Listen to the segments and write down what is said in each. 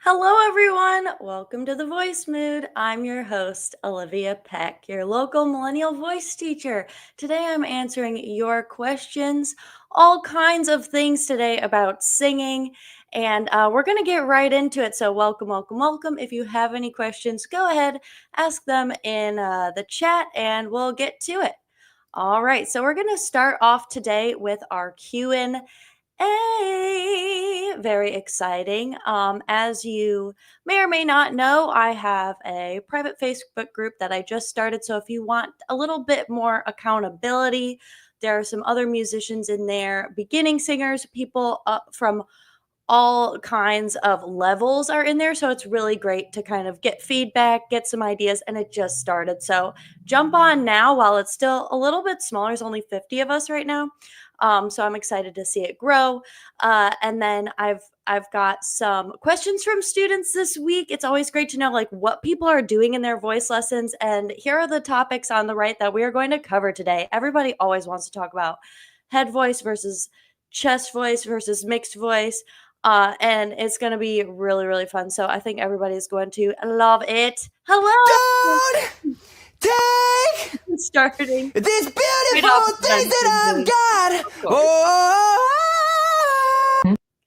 Hello, everyone. Welcome to the Voice Mood. I'm your host, Olivia Peck, your local millennial voice teacher. Today, I'm answering your questions, all kinds of things today about singing, and we're going to get right into it. So, welcome, welcome, welcome. If you have any questions, go ahead, ask them in the chat, and we'll get to it. All right, so we're going to start off today with our Q&A. Very exciting. As you may or may not know, I have a private Facebook group that I just started. So if you want a little bit more accountability, there are some other musicians in there, beginning singers, people from all kinds of levels are in there. So it's really great to kind of get feedback, get some ideas, and it just started. So jump on now while it's still a little bit smaller. There's only 50 of us right now. So I'm excited to see it grow. And then I've got some questions from students this week. It's always great to know like what people are doing in their voice lessons. And here are the topics on the right that we are going to cover today. Everybody always wants to talk about head voice versus chest voice versus mixed voice. And it's going to be really, really fun. So I think everybody's going to love it. Hello! Don't take Starting these beautiful things that I've got. Oh,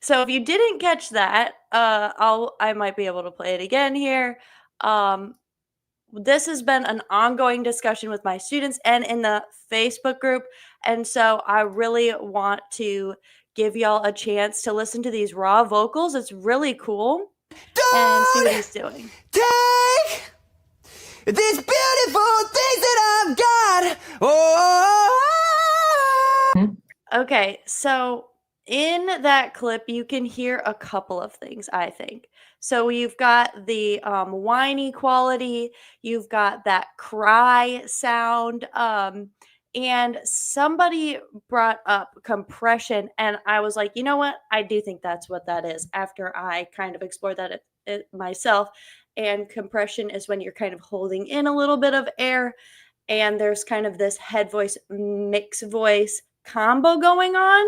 So if you didn't catch that, I might be able to play it again here. This has been an ongoing discussion with my students and in the Facebook group. And so I really want to give y'all a chance to listen to these raw vocals. It's really cool. And see what he's doing. take these beautiful things that I've got. Oh. Okay, so in that clip, you can hear a couple of things, I think. So you've got the whiny quality, you've got that cry sound, and somebody brought up compression, and I was like, you know what? I do think that's what that is after I kind of explored that it myself. And compression is when you're kind of holding in a little bit of air, and there's kind of this head voice, mix voice combo going on.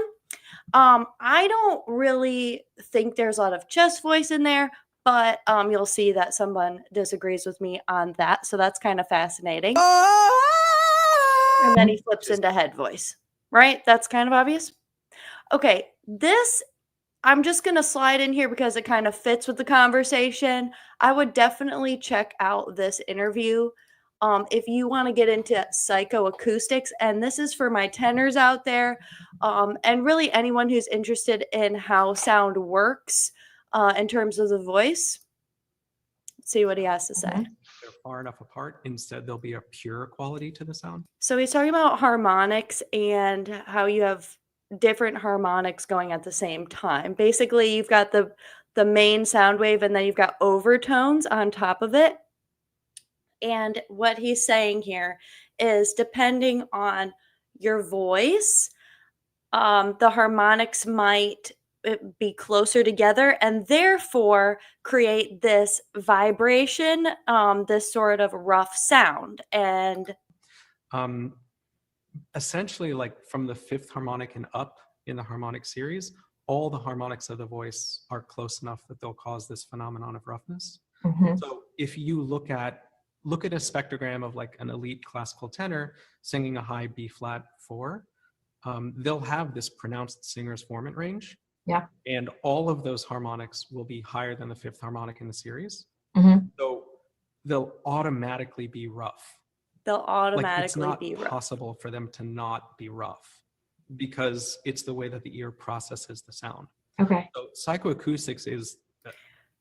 I don't really think there's a lot of chest voice in there, but you'll see that someone disagrees with me on that. So that's kind of fascinating. And then he flips into head voice, right? That's kind of obvious. Okay, this I'm just going to slide in here because it kind of fits with the conversation. I would definitely check out this interview if you want to get into psychoacoustics. And this is for my tenors out there and really anyone who's interested in how sound works in terms of the voice. Let's see what he has to say. They're far enough apart. Instead, there'll be a pure quality to the sound. So he's talking about harmonics and how you have different harmonics going at the same time. Basically, you've got the main sound wave and then you've got overtones on top of it. And what he's saying here is depending on your voice, the harmonics might be closer together and therefore create this vibration, this sort of rough sound. And essentially, like from the fifth harmonic and up in the harmonic series, all the harmonics of the voice are close enough that they'll cause this phenomenon of roughness. So if you look at a spectrogram of like an elite classical tenor singing a high B flat 4, they'll have this pronounced singer's formant range. Yeah. And all of those harmonics will be higher than the fifth harmonic in the series. So they'll automatically be rough. They'll automatically it's not be rough. possible for them to not be rough because it's the way that the ear processes the sound. Okay. So psychoacoustics is...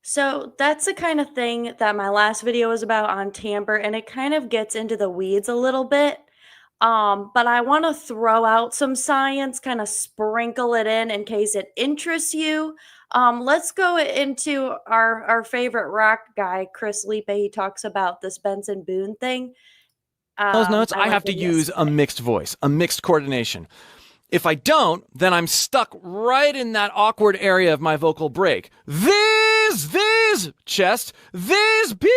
So that's the kind of thing that my last video was about on timbre, and it kind of gets into the weeds a little bit. But I want to throw out some science, kind of sprinkle it in case it interests you. Let's go into our favorite rock guy, Chris Lipe. He talks about this Benson Boone thing. Those notes, I have to use a mixed voice, a mixed coordination. If I don't, then I'm stuck right in that awkward area of my vocal break. These, chest, these beautiful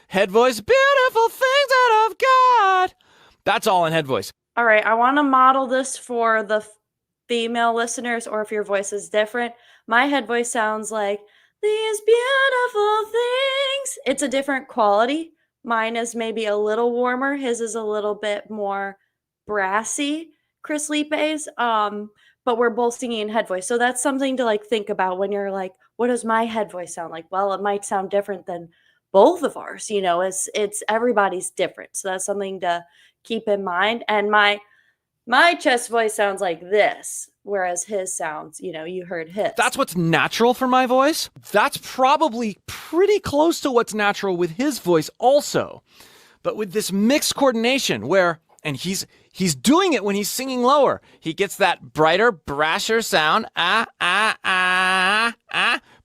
head voice, beautiful things that I've got. That's all in head voice. All right, I want to model this for the female listeners or if your voice is different. My head voice sounds like these beautiful things. It's a different quality. Mine is maybe a little warmer. His is a little bit more brassy, Chris Lipe's. But we're both singing in head voice. So that's something to like think about when you're like, what does my head voice sound like? Well, it might sound different than both of ours, you know, it's everybody's different. So that's something to keep in mind. And my chest voice sounds like this, whereas his sounds, you know, you heard his. That's what's natural for my voice. That's probably pretty close to what's natural with his voice also. But with this mixed coordination where, and he's doing it when he's singing lower. He gets that brighter, brasher sound,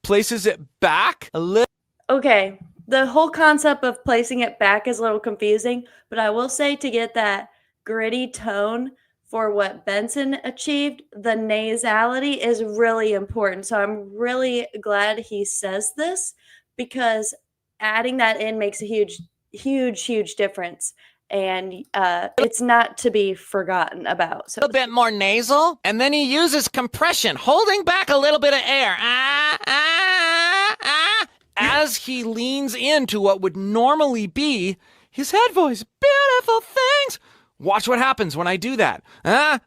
places it back a little. Okay, the whole concept of placing it back is a little confusing, but I will say to get that gritty tone for what Benson achieved, the nasality is really important. So I'm really glad he says this because adding that in makes a huge difference. And it's not to be forgotten about. So A little bit more nasal, and then he uses compression, holding back a little bit of air. As he leans into what would normally be his head voice. Beautiful things. Watch what happens when I do that. Beautiful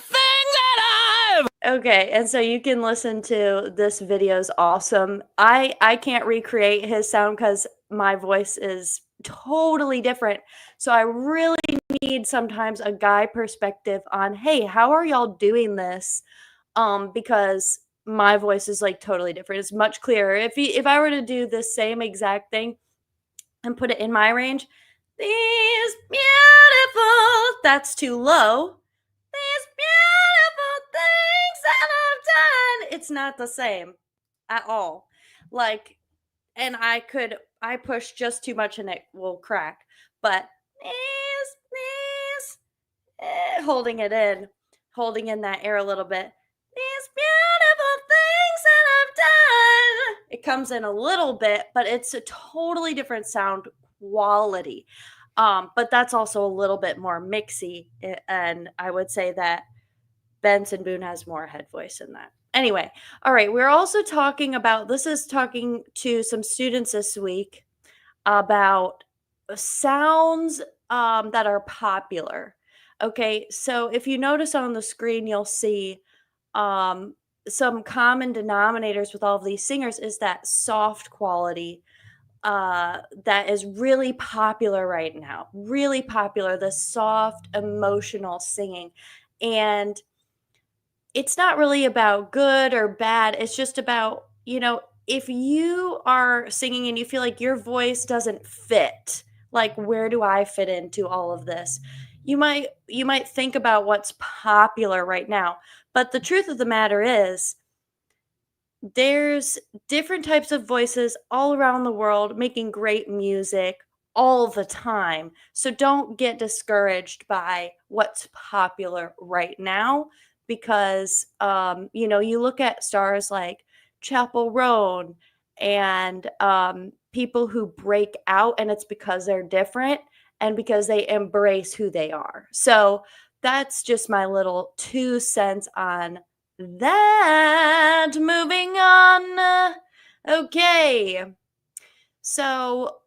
things that I've. Okay, and so you can listen to this video's awesome. I can't recreate his sound because my voice is totally different. So I really need sometimes a guy perspective on, hey, how are y'all doing this? Because my voice is like totally different. It's much clearer. If I were to do the same exact thing and put it in my range, these beautiful, that's too low. These beautiful things that I've done. It's not the same at all. Like, and I push just too much and it will crack. But holding it in, holding in that air a little bit. These beautiful things that I've done. It comes in a little bit, but it's a totally different sound quality. But that's also a little bit more mixy. And I would say that Benson Boone has more head voice in that. Anyway, all right. We're also talking to some students this week about sounds that are popular. Okay, so if you notice on the screen, you'll see some common denominators with all of these singers is that soft quality that is really popular right now. Really popular, the soft, emotional singing. And it's not really about good or bad. It's just about, you know, if you are singing and you feel like your voice doesn't fit, like where do I fit into all of this? You might think about what's popular right now. But the truth of the matter is there's different types of voices all around the world making great music all the time. So don't get discouraged by what's popular right now because you know, you look at stars like Chapel Roan and people who break out and it's because they're different and because they embrace who they are. So that's just my little 2 cents on that. Moving on. Okay. So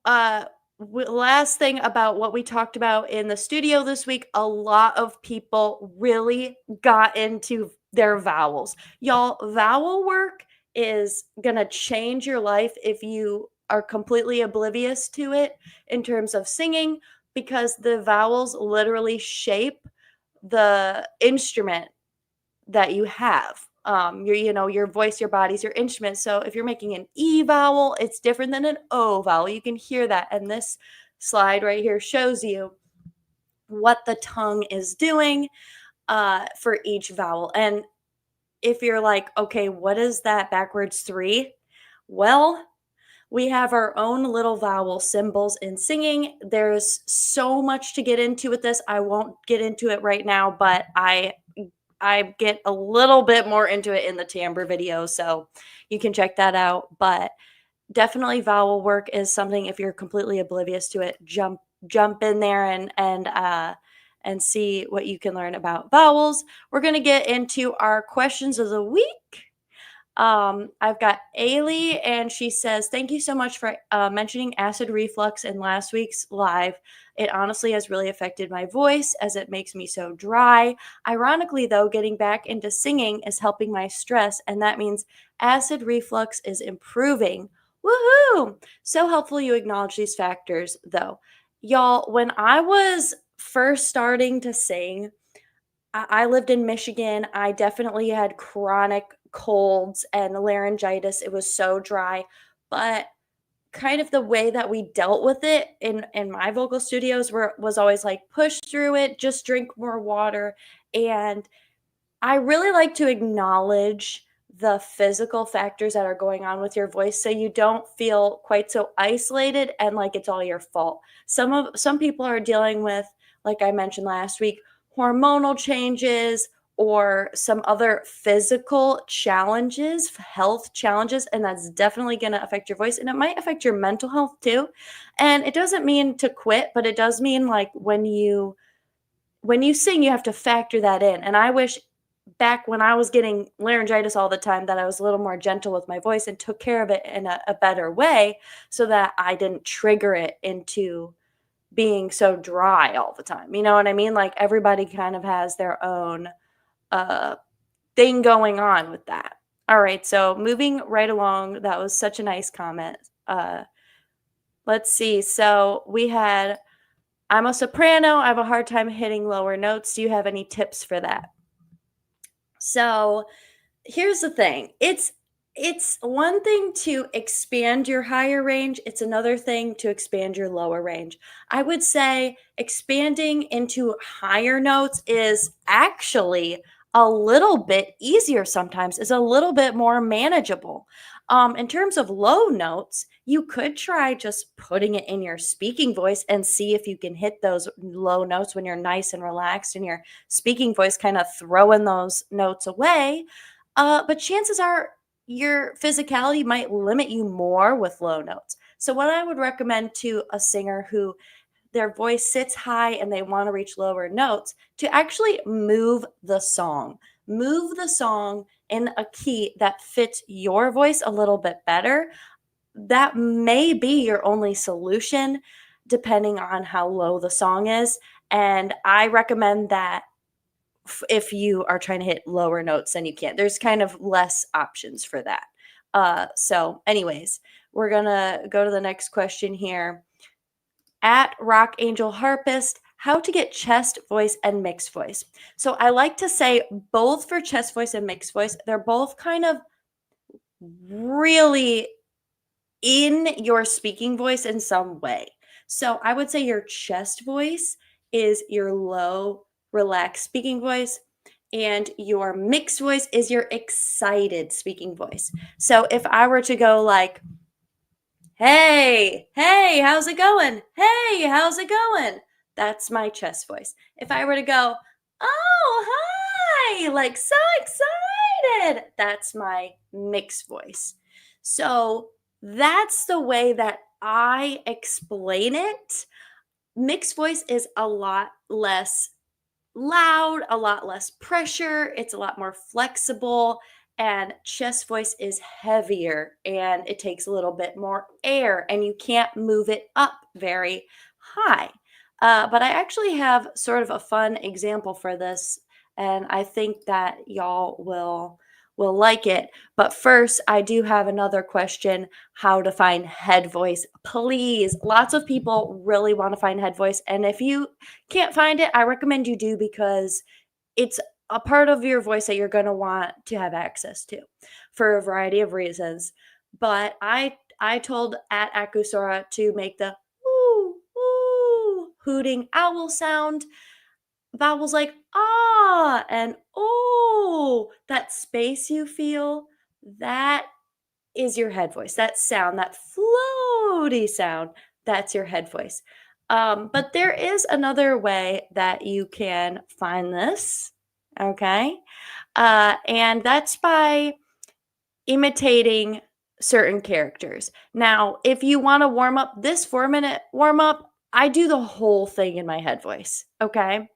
last thing about what we talked about in the studio this week, a lot of people really got into their vowels. Y'all, vowel work is going to change your life if you are completely oblivious to it in terms of singing because the vowels literally shape the instrument that you have. Your voice, your body's your instrument. So if you're making an E vowel, it's different than an O vowel. You can hear that. And this slide right here shows you what the tongue is doing for each vowel. And if you're like, okay, what is that backwards 3? Well, we have our own little vowel symbols in singing. There's so much to get into with this. I won't get into it right now, but I get a little bit more into it in the timbre video, so you can check that out. But definitely vowel work is something, if you're completely oblivious to it, jump in there and and see what you can learn about vowels. We're going to get into our questions of the week. I've got Ailey, and she says, thank you so much for mentioning acid reflux in last week's live. It honestly has really affected my voice as it makes me so dry. Ironically, though, getting back into singing is helping my stress, and that means acid reflux is improving. Woohoo! So helpful you acknowledge these factors, though. Y'all, when I was first starting to sing, I lived in Michigan. I definitely had chronic colds and laryngitis. It was so dry, but kind of the way that we dealt with it in my vocal studios was always like push through it, just drink more water. And I really like to acknowledge the physical factors that are going on with your voice so you don't feel quite so isolated and like it's all your fault. Some people are dealing with, like I mentioned last week, hormonal changes or some other physical challenges, health challenges, and that's definitely going to affect your voice, and it might affect your mental health too. And it doesn't mean to quit, but it does mean like when you sing, you have to factor that in. And I wish back when I was getting laryngitis all the time that I was a little more gentle with my voice and took care of it in a better way so that I didn't trigger it into being so dry all the time. You know what I mean? Like everybody kind of has their own thing going on with that. All right, so moving right along, that was such a nice comment. Let's see. So we had, I'm a soprano. I have a hard time hitting lower notes. Do you have any tips for that? So here's the thing. It's one thing to expand your higher range. It's another thing to expand your lower range. I would say expanding into higher notes is actually a little bit easier sometimes, is a little bit more manageable. In terms of low notes, you could try just putting it in your speaking voice and see if you can hit those low notes when you're nice and relaxed and your speaking voice kind of throwing those notes away. But chances are your physicality might limit you more with low notes. So what I would recommend to a singer who their voice sits high and they want to reach lower notes, to actually move the song. Move the song in a key that fits your voice a little bit better. That may be your only solution, depending on how low the song is. And I recommend that if you are trying to hit lower notes than you can. There's kind of less options for that. So anyways, we're going to go to the next question here. At Rock Angel Harpist, how to get chest voice and mixed voice. So I like to say both for chest voice and mixed voice, they're both kind of really in your speaking voice in some way. So I would say your chest voice is your low, relaxed speaking voice, and your mixed voice is your excited speaking voice. So if I were to go like, hey, how's it going? Hey, how's it going? That's my chest voice. If I were to go, oh, hi, like so excited, that's my mixed voice. So that's the way that I explain it. Mixed voice is a lot less loud, a lot less pressure. It's a lot more flexible, and chest voice is heavier and it takes a little bit more air and you can't move it up very high. But I actually have sort of a fun example for this, and I think that y'all will like it. But first, I do have another question: how to find head voice. Please, lots of people really want to find head voice, and if you can't find it, I recommend you do, because it's a part of your voice that you're going to want to have access to for a variety of reasons. But I told at Akusora to make the ooh, ooh, hooting owl sound. Vowels like ah and oh, that space you feel, that is your head voice. That sound, that floaty sound, that's your head voice. But there is another way that you can find this, okay? And that's by imitating certain characters. Now, if you want to warm up this 4-minute warm up, I do the whole thing in my head voice, okay?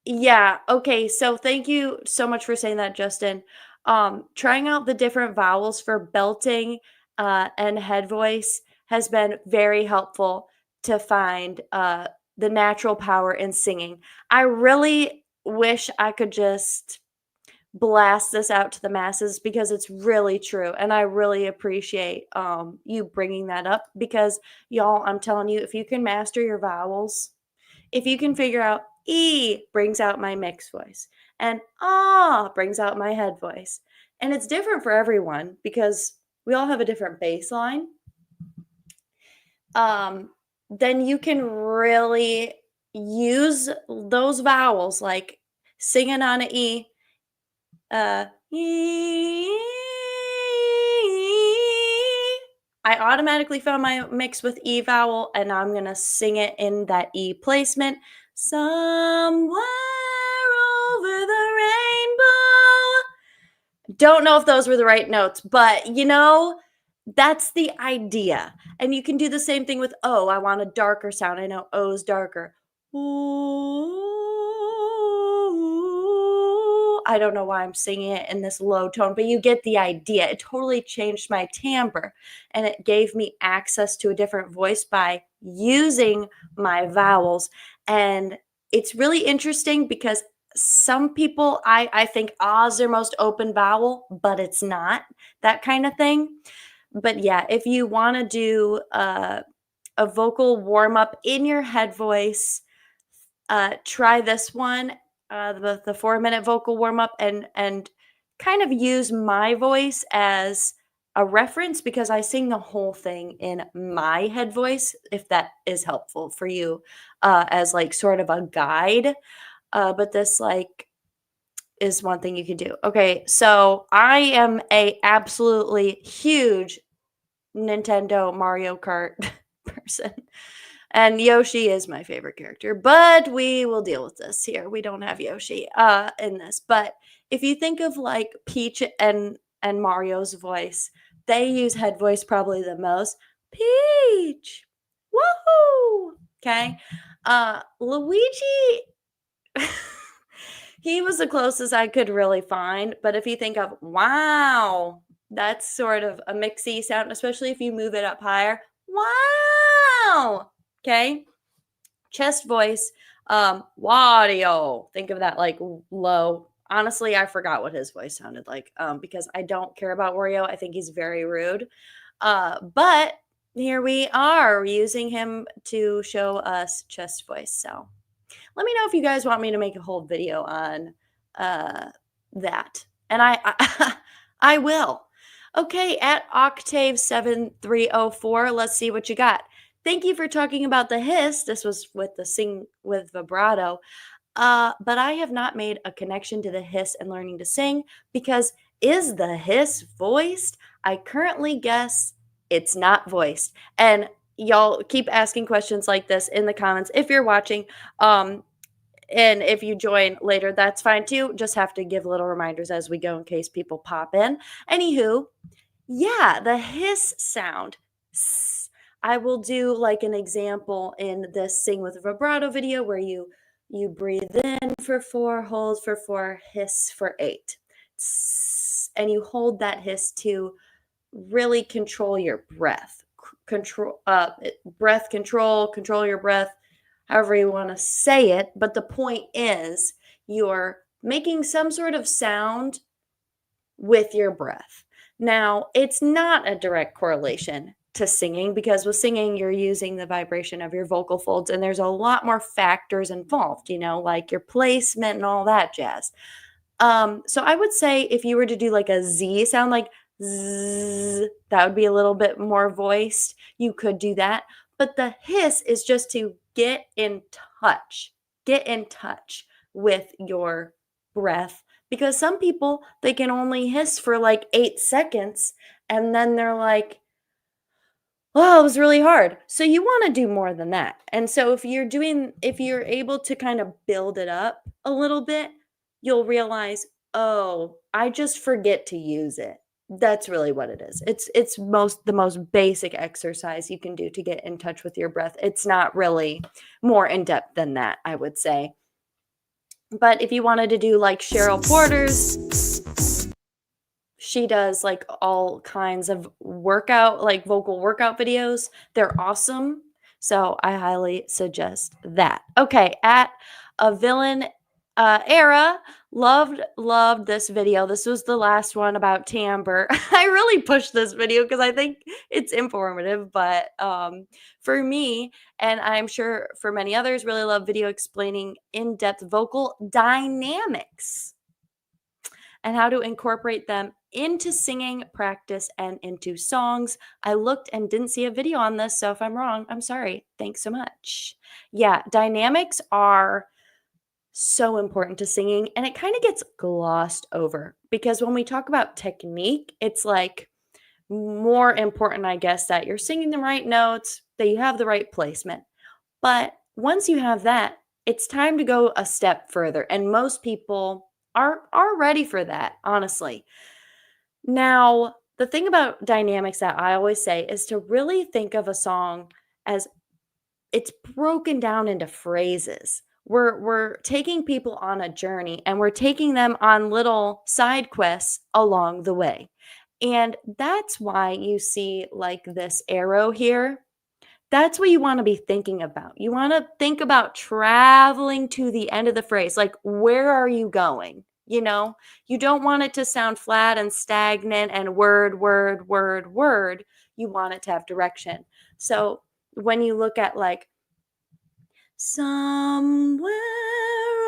Yeah. Okay. So thank you so much for saying that, Justin. Trying out the different vowels for belting and head voice has been very helpful to find the natural power in singing. I really wish I could just blast this out to the masses because it's really true, and I really appreciate you bringing that up because y'all, I'm telling you, if you can master your vowels, if you can figure out E brings out my mixed voice and ah brings out my head voice. And it's different for everyone because we all have a different baseline. Then you can really use those vowels like singing on an E, I automatically found my mix with E vowel, and now I'm going to sing it in that E placement. Somewhere over the rainbow. Don't know if those were the right notes, but that's the idea. And you can do the same thing with O. I want a darker sound. I know O's darker. Ooh. I don't know why I'm singing it in this low tone, but you get the idea. It totally changed my timbre, and it gave me access to a different voice by using my vowels. And it's really interesting because some people, I think ah is their most open vowel, but it's not, that kind of thing. But yeah, if you want to do a vocal warm up in your head voice, try this one, the 4-minute vocal warm up, and kind of use my voice as a reference because I sing the whole thing in my head voice. If that is helpful for you, as like sort of a guide, but this like is one thing you can do. Okay, so I am a absolutely huge Nintendo Mario Kart person. And Yoshi is my favorite character, but we will deal with this here. We don't have Yoshi in this. But if you think of like Peach and Mario's voice, they use head voice probably the most. Peach. Woohoo! Okay. Luigi he was the closest I could really find. But if you think of wow, that's sort of a mixy sound, especially if you move it up higher. Wow. Okay. Chest voice. Wario. Think of that like low. Honestly, I forgot what his voice sounded like because I don't care about Wario. I think he's very rude. But here we are using him to show us chest voice. So let me know if you guys want me to make a whole video on that. And I will. Okay, at Octave7304, let's see what you got. Thank you for talking about the hiss. This was with the sing with vibrato. But I have not made a connection to the hiss and learning to sing because is the hiss voiced? I currently guess it's not voiced. And y'all keep asking questions like this in the comments if you're watching. And if you join later, that's fine too. Just have to give little reminders as we go in case people pop in. Anywho, yeah, the hiss sound. I will do like an example in this sing with vibrato video where you breathe in for 4, hold for 4, hiss for 8. And you hold that hiss to really control your breath. Breath control your breath, however you want to say it. But the point is you're making some sort of sound with your breath. Now, it's not a direct correlation to singing because with singing, you're using the vibration of your vocal folds and there's a lot more factors involved, like your placement and all that jazz. So I would say if you were to do like a Z sound, like zzz, that would be a little bit more voiced. You could do that. But the hiss is just to get in touch with your breath. Because some people, they can only hiss for like 8 seconds and then they're like, oh, it was really hard. So you want to do more than that. And so if you're able to kind of build it up a little bit, you'll realize, oh, I just forget to use it. That's really what it is. It's the most basic exercise you can do to get in touch with your breath. It's not really more in depth than that, I would say. But if you wanted to do like Cheryl Porter's, she does like all kinds of workout, like vocal workout videos. They're awesome. So I highly suggest that. Okay, at a villain era, loved this video. This was the last one about timbre. I really pushed this video because I think it's informative, but for me, and I'm sure for many others, really love video explaining in-depth vocal dynamics and how to incorporate them into singing practice and into songs. I looked and didn't see a video on this, so if I'm wrong, I'm sorry. Thanks so much. Yeah, dynamics are so important to singing, and it kind of gets glossed over because when we talk about technique, it's like more important, I guess, that you're singing the right notes, that you have the right placement. But once you have that, it's time to go a step further, and most people are ready for that, honestly. Now, the thing about dynamics that I always say is to really think of a song as it's broken down into phrases. We're taking people on a journey and we're taking them on little side quests along the way. And that's why you see like this arrow here. That's what you want to be thinking about. You want to think about traveling to the end of the phrase. Like, where are you going? You know, you don't want it to sound flat and stagnant and word, word, word, word. You want it to have direction. So when you look at like, somewhere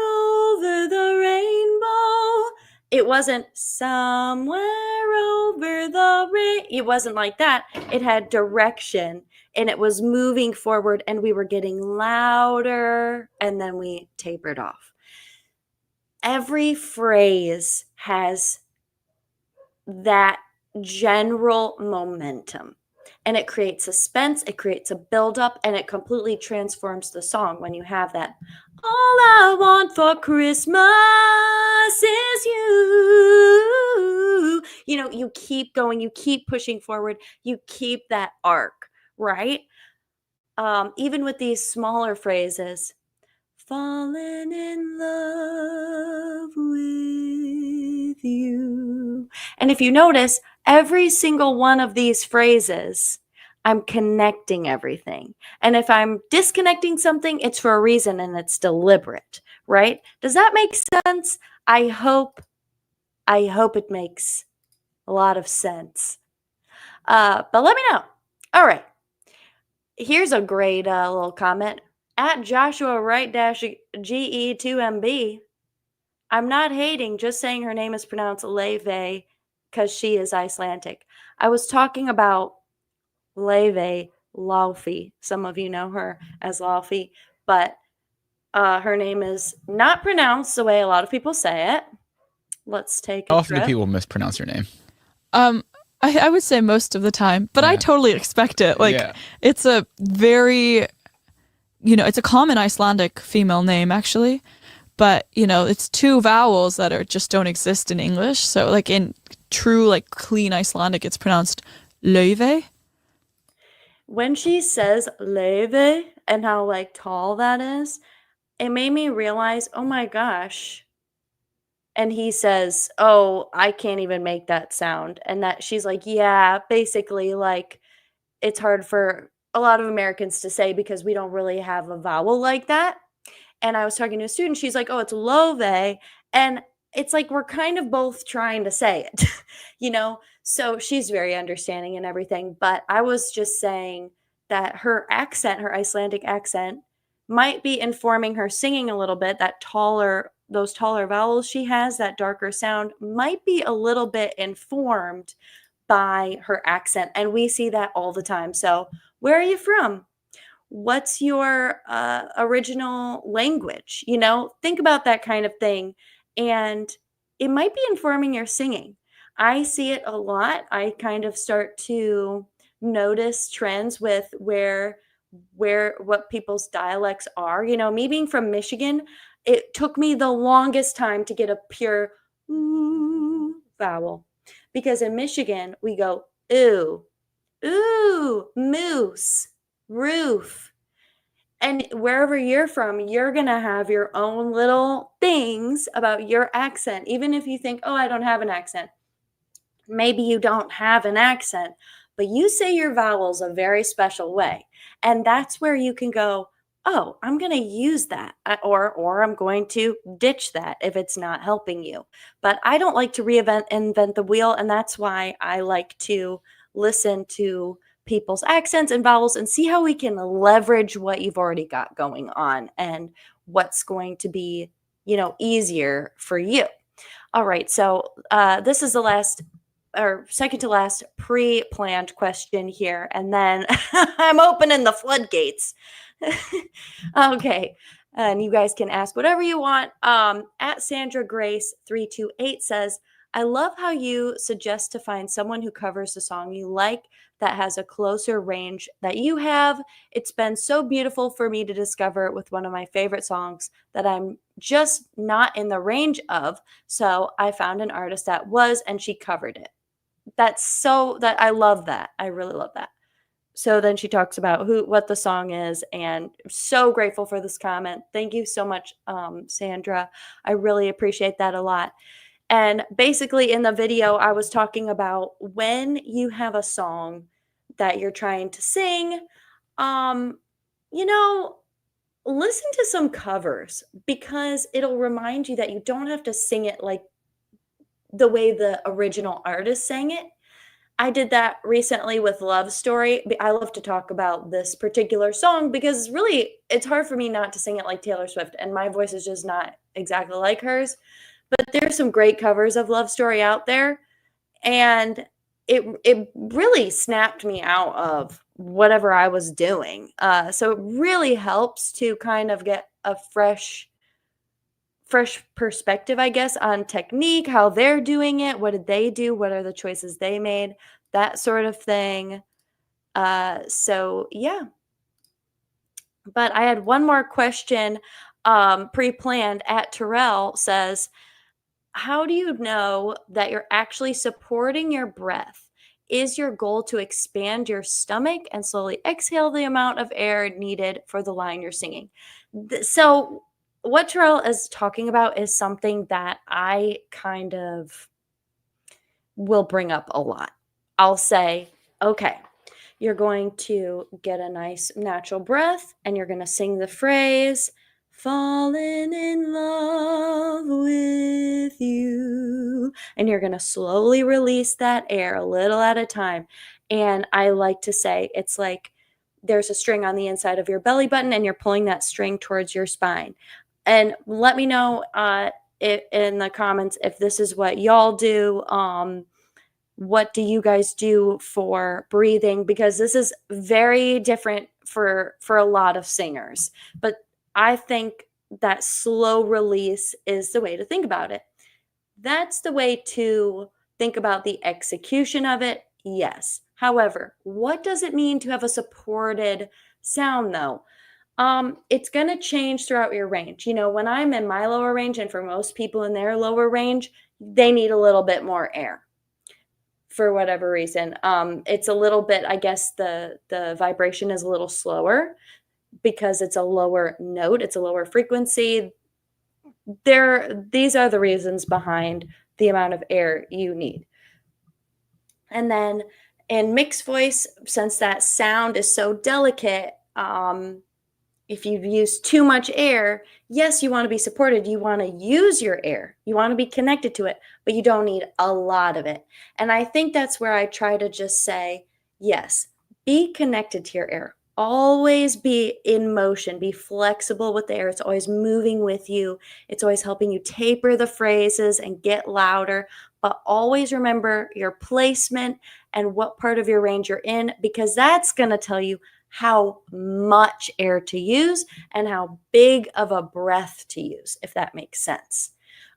over the rainbow, it wasn't somewhere over the rain. It wasn't like that. It had direction and it was moving forward and we were getting louder and then we tapered off. Every phrase has that general momentum and it creates suspense, it creates a buildup, and it completely transforms the song when you have that. All I want for Christmas is you. You know, you keep going, you keep pushing forward, you keep that arc, right? Even with these smaller phrases, fallen in love with you. And if you notice, every single one of these phrases, I'm connecting everything. And if I'm disconnecting something, it's for a reason and it's deliberate, right? Does that make sense? I hope it makes a lot of sense. But let me know. All right. Here's a great little comment. At Joshua Wright GE2MB, I'm not hating, just saying her name is pronounced Laufey because she is Icelandic. I was talking about Laufey. Some of you know her as Laufey, but her name is not pronounced the way a lot of people say it. Let's take a How often trip. do people mispronounce your name? I would say most of the time, but I totally expect it. Like, it's a very, it's a common Icelandic female name, actually. But, it's two vowels that just don't exist in English. So, like, in true, like, clean Icelandic, it's pronounced Laufey. When she says Laufey and how, like, tall that is, it made me realize, oh my gosh. And he says, oh, I can't even make that sound. And that she's like, yeah, basically, like, it's hard for a lot of Americans to say because we don't really have a vowel like that. And I was talking to a student, she's like, oh, it's Laufey. And it's like we're kind of both trying to say it, So she's very understanding and everything. But I was just saying that her accent, her Icelandic accent, might be informing her singing a little bit. Those taller vowels she has, that darker sound, might be a little bit informed by her accent. And we see that all the time. So where are you from? What's your original language? Think about that kind of thing. And it might be informing your singing. I see it a lot. I kind of start to notice trends with what people's dialects are. Me being from Michigan, it took me the longest time to get a pure ooh vowel. Because in Michigan, we go ooh, moose, roof. and wherever you're from, you're going to have your own little things about your accent. Even if you think, oh, I don't have an accent. Maybe you don't have an accent, but you say your vowels a very special way. And that's where you can go, oh, I'm going to use that, or I'm going to ditch that if it's not helping you. But I don't like to invent the wheel, and that's why I like to listen to people's accents and vowels and see how we can leverage what you've already got going on and what's going to be, easier for you. All right, so this is the last or second to last pre-planned question here, and then I'm opening the floodgates. Okay, and you guys can ask whatever you want. At Sandra Grace 328 says, I love how you suggest to find someone who covers the song you like that has a closer range that you have. It's been so beautiful for me to discover with one of my favorite songs that I'm just not in the range of. So I found an artist that was, and she covered it. That I love that. I really love that. So then she talks about what the song is, and I'm so grateful for this comment. Thank you so much, Sandra. I really appreciate that a lot. And basically in the video, I was talking about when you have a song that you're trying to sing, listen to some covers, because it'll remind you that you don't have to sing it like the way the original artist sang it. I did that recently with Love Story. I love to talk about this particular song because really it's hard for me not to sing it like Taylor Swift, and my voice is just not exactly like hers. But there's some great covers of Love Story out there, and it really snapped me out of whatever I was doing. So it really helps to kind of get a fresh perspective, I guess, on technique, how they're doing it, what did they do, what are the choices they made, that sort of thing. So yeah. But I had one more question pre-planned. At Terrell says, how do you know that you're actually supporting your breath? Is your goal to expand your stomach and slowly exhale the amount of air needed for the line you're singing? So what Terrell is talking about is something that I kind of will bring up a lot. I'll say, okay, you're going to get a nice natural breath and you're going to sing the phrase, falling in love with you. And you're going to slowly release that air a little at a time. And I like to say, it's like there's a string on the inside of your belly button and you're pulling that string towards your spine. And let me know in the comments if this is what y'all do. What do you guys do for breathing? Because this is very different for a lot of singers. But I think that slow release is the way to think about it. That's the way to think about the execution of it, yes. However, what does it mean to have a supported sound, though? It's going to change throughout your range. When I'm in my lower range, and for most people in their lower range, they need a little bit more air for whatever reason. It's a little bit, I guess the vibration is a little slower because it's a lower note, it's a lower frequency. These are the reasons behind the amount of air you need. And then in mixed voice, since that sound is so delicate, if you use too much air, yes, you want to be supported. You want to use your air. You want to be connected to it, but you don't need a lot of it. And I think that's where I try to just say, yes, be connected to your air. Always be in motion. Be flexible with the air. It's always moving with you. It's always helping you taper the phrases and get louder. But always remember your placement and what part of your range you're in, because that's going to tell you how much air to use and how big of a breath to use, if that makes sense.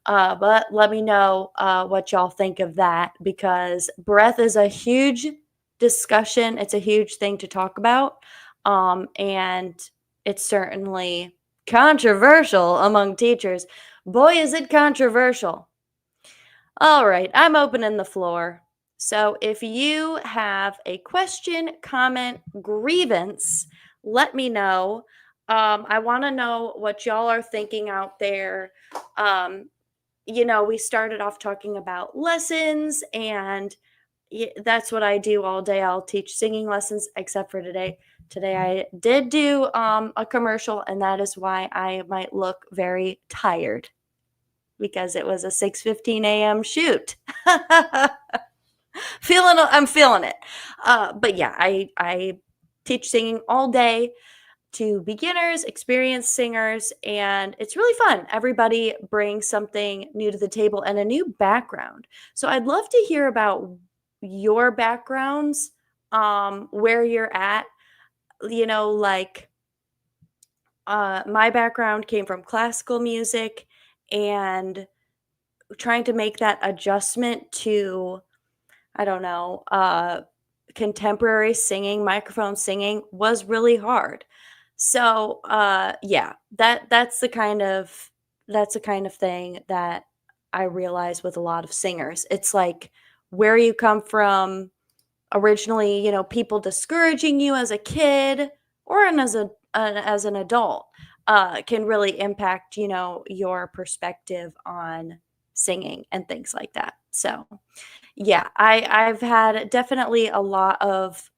But let me know what y'all think of that, because breath is a huge discussion. It's a huge thing to talk about. And it's certainly controversial among teachers. Boy, is it controversial. All right, I'm opening the floor. So if you have a question, comment, grievance, let me know. I want to know what y'all are thinking out there. You know, we started off talking about lessons, and that's what I do all day. I'll teach singing lessons, except for today. Today I did do a commercial, and that is why I might look very tired, because it was a 6:15 a.m. shoot. I'm feeling it. But yeah, I teach singing all day to beginners, experienced singers, and it's really fun. Everybody brings something new to the table and a new background. So I'd love to hear about your backgrounds, where you're at. You know, like my background came from classical music, and trying to make that adjustment to, I don't know, contemporary singing, microphone singing was really hard. So, yeah, that's the kind of thing that I realize with a lot of singers. It's like where you come from originally, you know, people discouraging you as a kid or as an adult, can really impact, you know, your perspective on singing and things like that. So, yeah, I've had definitely a lot of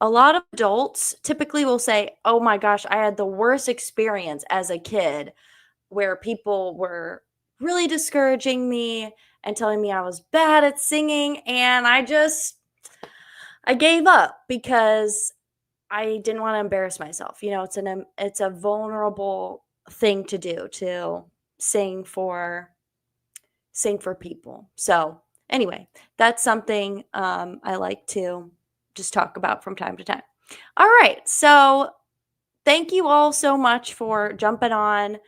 adults typically will say, "Oh my gosh, I had the worst experience as a kid where people were really discouraging me and telling me I was bad at singing, and I gave up because I didn't want to embarrass myself." You know, it's a vulnerable thing to do, to sing for people. So, anyway, that's something I like to just talk about from time to time. All right. So, thank you all so much for jumping on,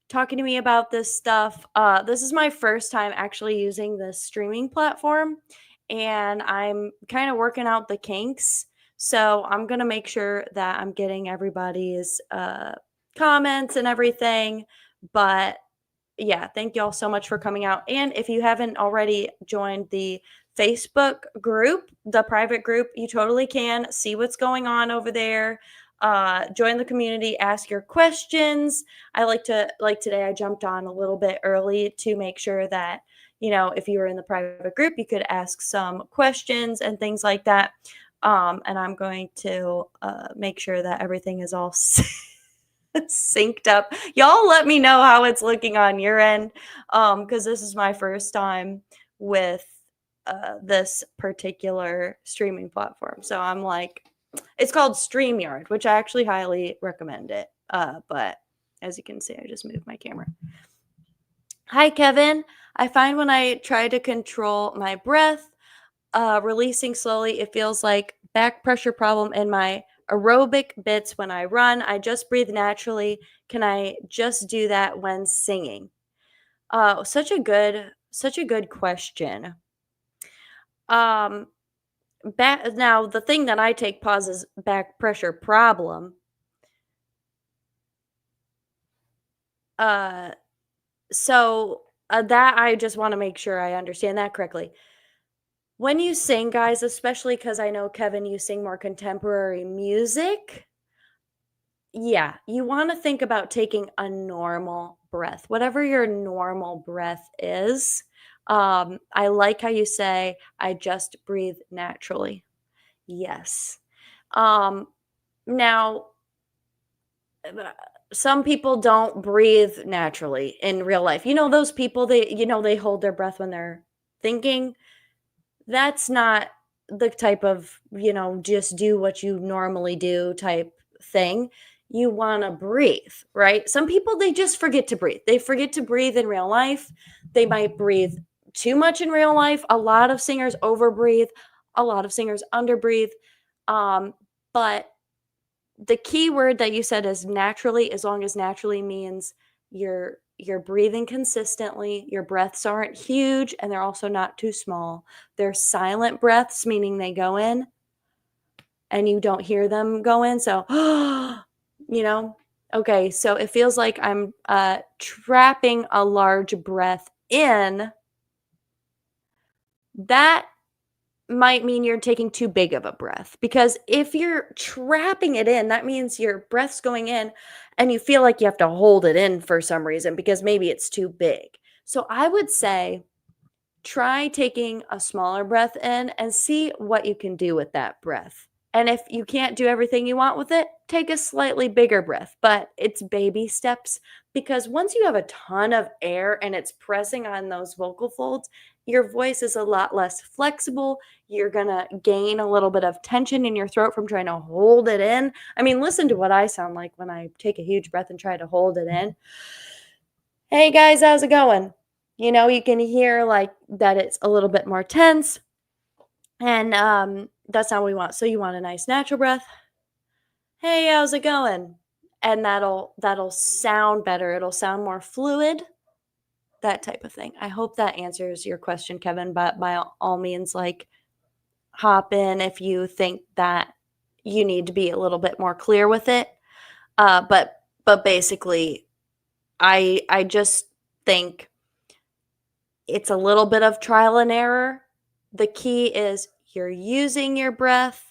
talking to me about this stuff. This is my first time actually using this streaming platform, and I'm kind of working out the kinks. So, I'm going to make sure that I'm getting everybody's comments and everything. But yeah, thank you all so much for coming out. And if you haven't already joined the Facebook group, the private group, you totally can see what's going on over there. Join the community, ask your questions. I like today, I jumped on a little bit early to make sure that, you know, if you were in the private group, you could ask some questions and things like that. And I'm going to make sure that everything is all synced up. Y'all let me know how it's looking on your end, because this is my first time with this particular streaming platform. So I'm like, it's called StreamYard, which I actually highly recommend it. But as you can see, I just moved my camera. Hi, Kevin. I find when I try to control my breath, releasing slowly, it feels like back pressure problem in my aerobic bits when I run. I just breathe naturally. Can I just do that when singing? Such a good question. Now the thing that I take pause is back pressure problem. So that I just want to make sure I understand that correctly. When you sing, guys, especially because I know, Kevin, you sing more contemporary music. Yeah, you want to think about taking a normal breath, whatever your normal breath is. I like how you say, I just breathe naturally. Yes. Now, some people don't breathe naturally in real life. You know, those people, they hold their breath when they're thinking. That's not the type of, just do what you normally do type thing. You want to breathe, right? Some people, they just forget to breathe. They forget to breathe in real life. They might breathe too much in real life. A lot of singers overbreathe. A lot of singers underbreathe. But the key word that you said is naturally, as long as naturally means you're breathing consistently, your breaths aren't huge, and they're also not too small. They're silent breaths, meaning they go in and you don't hear them go in. So, okay, so it feels like I'm trapping a large breath in. That might mean you're taking too big of a breath, because if you're trapping it in, that means your breath's going in and you feel like you have to hold it in for some reason because maybe it's too big. So I would say try taking a smaller breath in and see what you can do with that breath. And if you can't do everything you want with it, take a slightly bigger breath, but it's baby steps, because once you have a ton of air and it's pressing on those vocal folds, your voice is a lot less flexible. You're going to gain a little bit of tension in your throat from trying to hold it in. I mean, listen to what I sound like when I take a huge breath and try to hold it in. Hey guys, how's it going? You know, you can hear like that it's a little bit more tense. And that's not what we want. So you want a nice natural breath. Hey, how's it going? And that'll sound better. It'll sound more fluid. That type of thing. I hope that answers your question, Kevin. But by all means, like, hop in if you think that you need to be a little bit more clear with it. But basically, I just think it's a little bit of trial and error. The key is you're using your breath,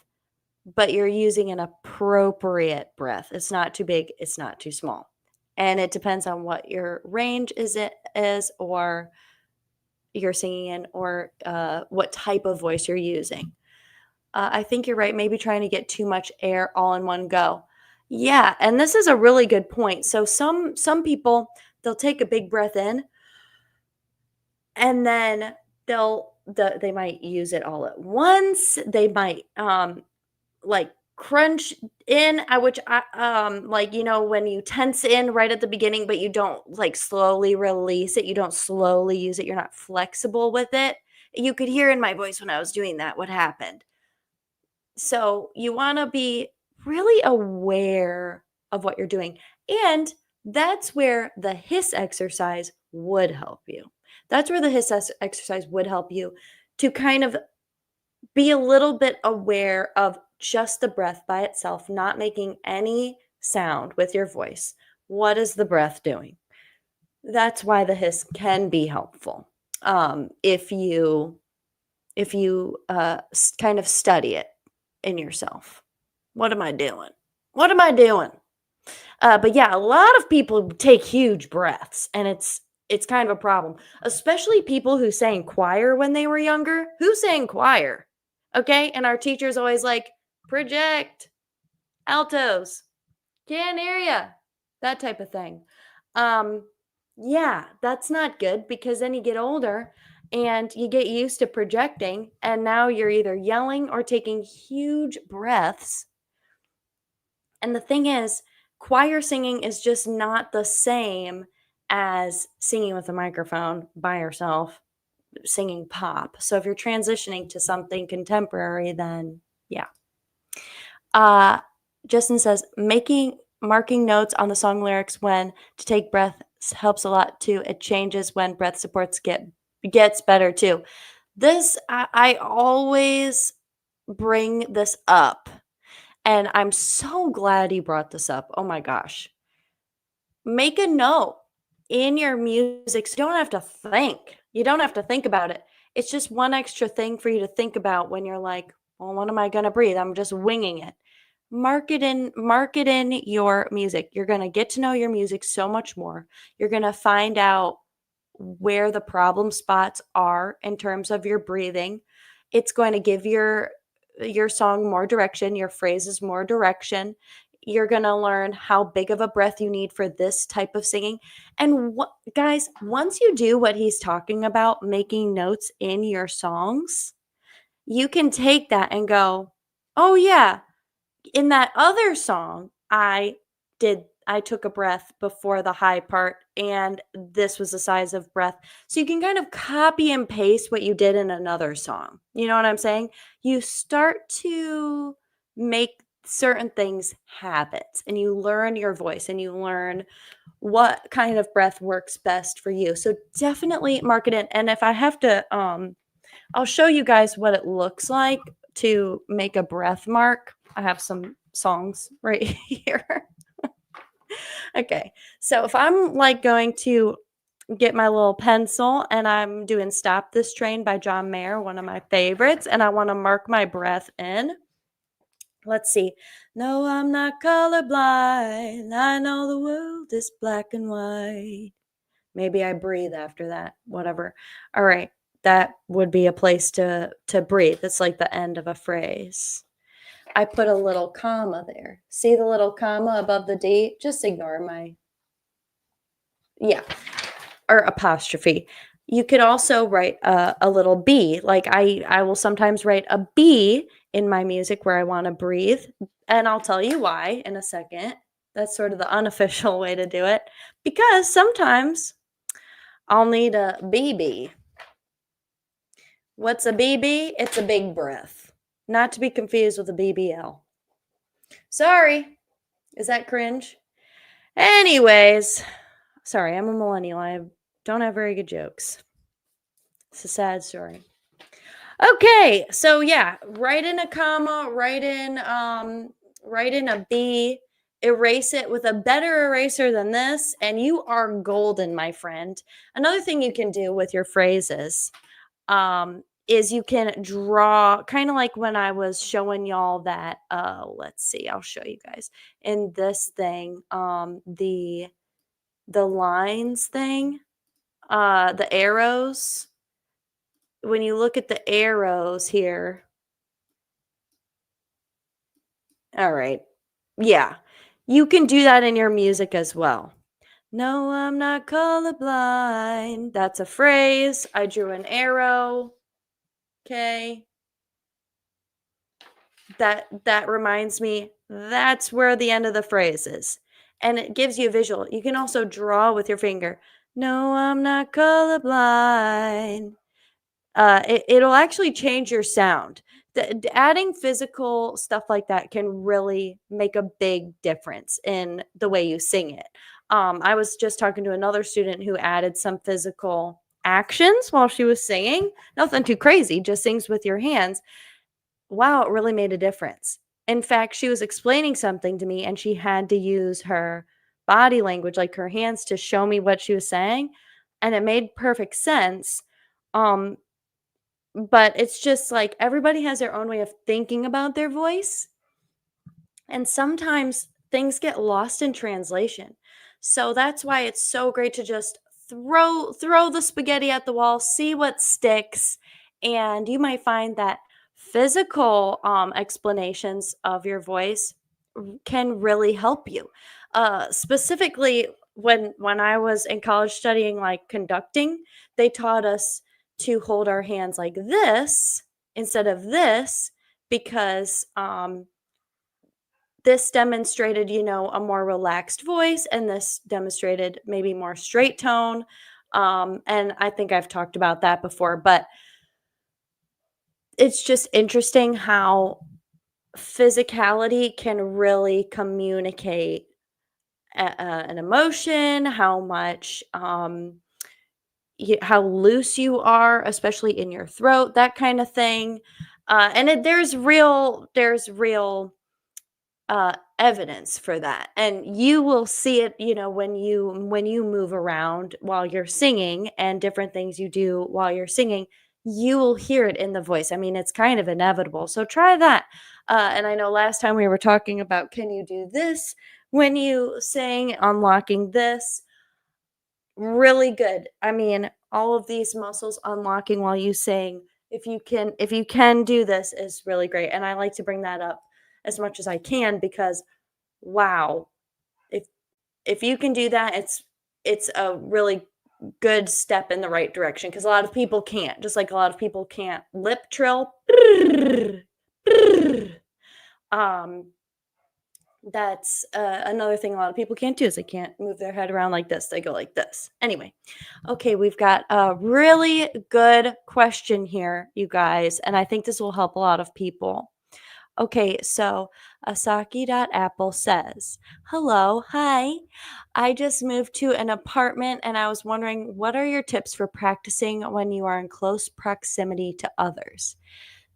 but you're using an appropriate breath. It's not too big, it's not too small. And it depends on what your range is, or you're singing in, or what type of voice you're using. I think you're right. Maybe trying to get too much air all in one go. Yeah, and this is a really good point. So some people, they'll take a big breath in, and then they might use it all at once. They might like crunch in, which I like, you know, when you tense in right at the beginning, but you don't like slowly release it. You don't slowly use it. You're not flexible with it. You could hear in my voice when I was doing that what happened. So you want to be really aware of what you're doing. And that's where the hiss exercise would help you. That's where the hiss exercise would help you to kind of be a little bit aware of just the breath by itself, not making any sound with your voice. What is the breath doing? That's why the hiss can be helpful if you kind of study it in yourself. What am I doing? What am I doing? But yeah, a lot of people take huge breaths, and it's kind of a problem, especially people who sang choir when they were younger. Who sang choir? Okay, and our teacher's always like, project, altos, can't hear ya, that type of thing. Yeah, that's not good, because then you get older and you get used to projecting, and now you're either yelling or taking huge breaths. And the thing is, choir singing is just not the same as singing with a microphone by yourself, singing pop. So if you're transitioning to something contemporary, then yeah. Justin says marking notes on the song lyrics when to take breaths helps a lot too. It changes when breath supports gets better too. This I always bring this up, and I'm so glad he brought this up. Oh my gosh. Make a note in your music, so you don't have to think. You don't have to think about it. It's just one extra thing for you to think about when you're like, well, what am I going to breathe? I'm just winging it. Mark it in your music. You're going to get to know your music so much more. You're going to find out where the problem spots are in terms of your breathing. It's going to give your song more direction, your phrases more direction. You're going to learn how big of a breath you need for this type of singing. And guys, once you do what he's talking about, making notes in your songs, you can take that and go, oh yeah, in that other song, I took a breath before the high part, and this was the size of breath. So you can kind of copy and paste what you did in another song. You know what I'm saying? You start to make certain things habits, and you learn your voice, and you learn what kind of breath works best for you. So definitely mark it in. And if I have to, I'll show you guys what it looks like to make a breath mark. I have some songs right here. Okay, so if I'm like going to get my little pencil, and I'm doing Stop This Train by John Mayer, one of my favorites, and I want to mark my breath in. Let's see. No, I'm not colorblind. I know the world is black and white. Maybe I breathe after that. Whatever. All right. That would be a place to breathe. It's like the end of a phrase. I put a little comma there. See the little comma above the D? Just ignore my, yeah, or apostrophe. You could also write a little B. Like I will sometimes write a B in my music where I want to breathe. And I'll tell you why in a second. That's sort of the unofficial way to do it. Because sometimes I'll need a BB. What's a BB? It's a big breath. Not to be confused with a BBL. Sorry. Is that cringe? Anyways, sorry, I'm a millennial. I don't have very good jokes. It's a sad story. Okay, so yeah, write in a comma, write in a B, erase it with a better eraser than this, and you are golden, my friend. Another thing you can do with your phrases is you can draw, kind of like when I was showing y'all that, let's see, I'll show you guys in this thing, the lines thing, the arrows. When you look at the arrows here, all right, yeah, you can do that in your music as well. No, I'm not colorblind. That's a phrase. I drew an arrow. Okay. That reminds me, that's where the end of the phrase is. And it gives you a visual. You can also draw with your finger. No, I'm not colorblind. It'll actually change your sound. Adding physical stuff like that can really make a big difference in the way you sing it. I was just talking to another student who added some physical actions while she was singing. Nothing too crazy, just sings with your hands. Wow, it really made a difference. In fact, she was explaining something to me and she had to use her body language, like her hands, to show me what she was saying. And it made perfect sense. But it's just like everybody has their own way of thinking about their voice. And sometimes things get lost in translation. So that's why it's so great to just throw the spaghetti at the wall, see what sticks, and you might find that physical explanations of your voice can really help you. Specifically, when I was in college studying like conducting, they taught us to hold our hands like this instead of this because this demonstrated, a more relaxed voice, and this demonstrated maybe more straight tone. And I think I've talked about that before, but it's just interesting how physicality can really communicate an emotion, how much, how loose you are, especially in your throat, that kind of thing. And there's real evidence for that, and you will see it when you move around while you're singing and different things you do while you're singing. You will hear it in the voice. I mean, it's kind of inevitable, so try that. And I know last time we were talking about, can you do this when you sing, unlocking this? Really good. I mean, all of these muscles unlocking while you sing, if you can do this, is really great. And I like to bring that up as much as I can because wow, if you can do that, it's a really good step in the right direction, because a lot of people can't, just like a lot of people can't lip trill. That's another thing a lot of people can't do, is they can't move their head around like this. They go like this. Anyway, okay, we've got a really good question here, you guys, and I think this will help a lot of people. Okay, so Asaki.apple says, hello, hi. I just moved to an apartment and I was wondering, what are your tips for practicing when you are in close proximity to others?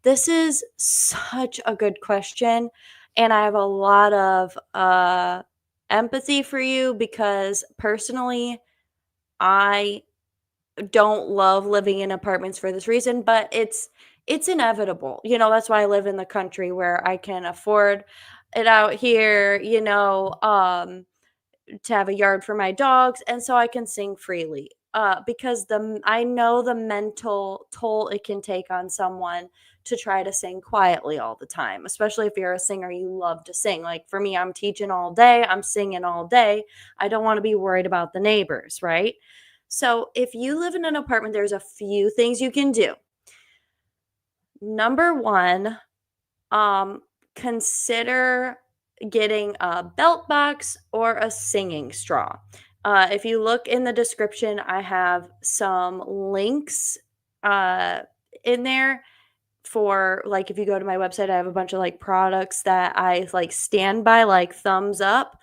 This is such a good question, and I have a lot of empathy for you because personally, I don't love living in apartments for this reason, but it's inevitable. That's why I live in the country where I can afford it out here, to have a yard for my dogs, and so I can sing freely. Because I know the mental toll it can take on someone to try to sing quietly all the time, especially if you're a singer, you love to sing. Like for me, I'm teaching all day, I'm singing all day. I don't want to be worried about the neighbors, right? So if you live in an apartment, there's a few things you can do. Number one, consider getting a belt box or a singing straw. If you look in the description, I have some links in there for, like, if you go to my website, I have a bunch of like products that I like stand by, like thumbs up.